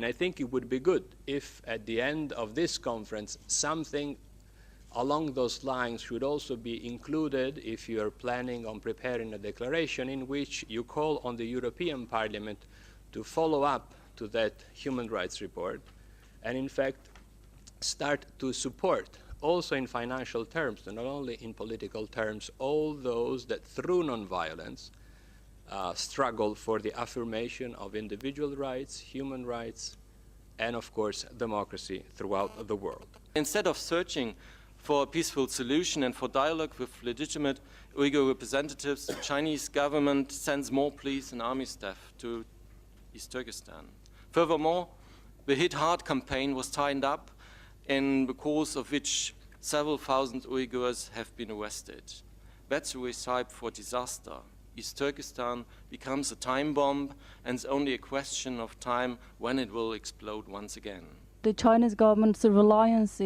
And I think it would be good if at the end of this conference something along those lines should also be included if you are planning on preparing a declaration in which you call on the European Parliament to follow up to that human rights report and in fact start to support also in financial terms and not only in political terms all those that through nonviolence struggle for the affirmation of individual rights, human rights, and of course democracy throughout the world. Instead of searching for a peaceful solution and for dialogue with legitimate Uyghur representatives, the Chinese government sends more police and army staff to East Turkestan. Furthermore, the Hit Hard campaign was tied up, in the course of which several thousand Uyghurs have been arrested. That's a recipe for disaster. East Turkestan becomes a time bomb, and it's only a question of time when it will explode once again. The Chinese government's reliance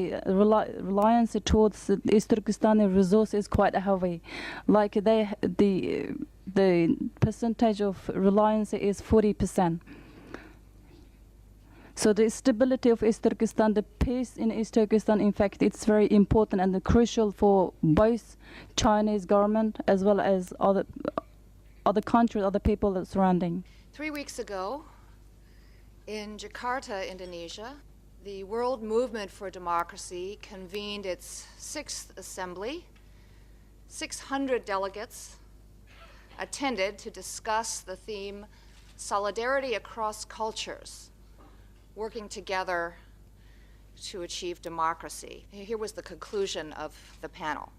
towards East Turkestani resource is quite heavy. Like the percentage of reliance is 40%. So the stability of East Turkestan, the peace in East Turkestan, in fact, it's very important and crucial for both Chinese government as well as other countries, other people surrounding. 3 weeks ago, in Jakarta, Indonesia, the World Movement for Democracy convened its 6th assembly. 600 delegates attended to discuss the theme, Solidarity Across Cultures, working together to achieve democracy. Here was the conclusion of the panel.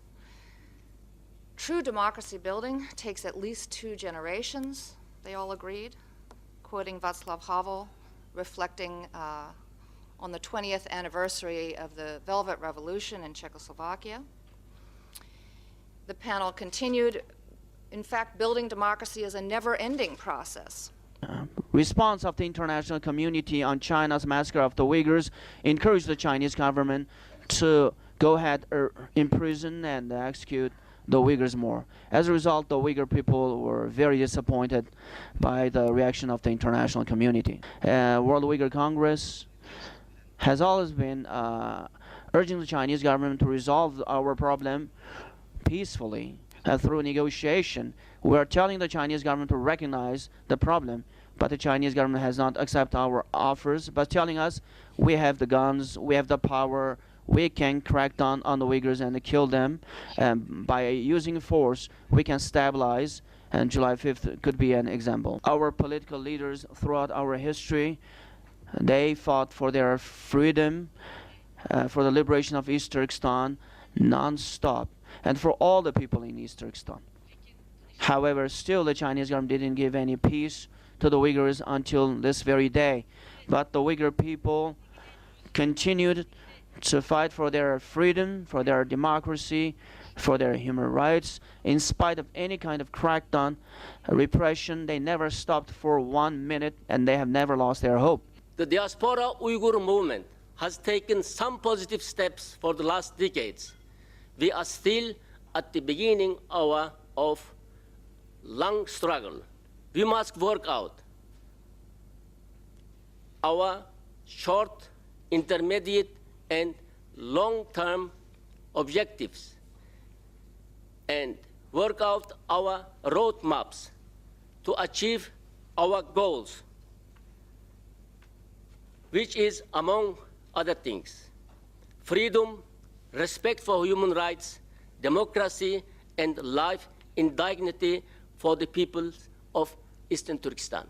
True democracy building takes at least 2 generations, they all agreed, quoting Václav Havel, reflecting on the 20th anniversary of the Velvet Revolution in Czechoslovakia. The panel continued, in fact, building democracy is a never-ending process. Response of the international community on China's massacre of the Uyghurs encouraged the Chinese government to go ahead imprison and execute the Uyghurs more. As a result, the Uyghur people were very disappointed by the reaction of the international community. World Uyghur Congress has always been urging the Chinese government to resolve our problem peacefully through negotiation. We are telling the Chinese government to recognize the problem, but the Chinese government has not accepted our offers, but telling us we have the guns, we have the power, we can crack down on the Uyghurs and kill them. By using force, we can stabilize, and July 5th could be an example. Our political leaders throughout our history, they fought for their freedom, for the liberation of East Turkestan, non-stop, and for all the people in East Turkestan. However, still the Chinese government didn't give any peace to the Uyghurs until this very day. But the Uyghur people continued to fight for their freedom, for their democracy, for their human rights. In spite of any kind of crackdown, repression, they never stopped for 1 minute, and they have never lost their hope. The diaspora Uyghur movement has taken some positive steps for the last decades. We are still at the beginning of long struggle. We must work out our short, intermediate, and long-term objectives and work out our roadmaps to achieve our goals, which is, among other things, freedom, respect for human rights, democracy, and life in dignity for the peoples of Eastern Turkestan.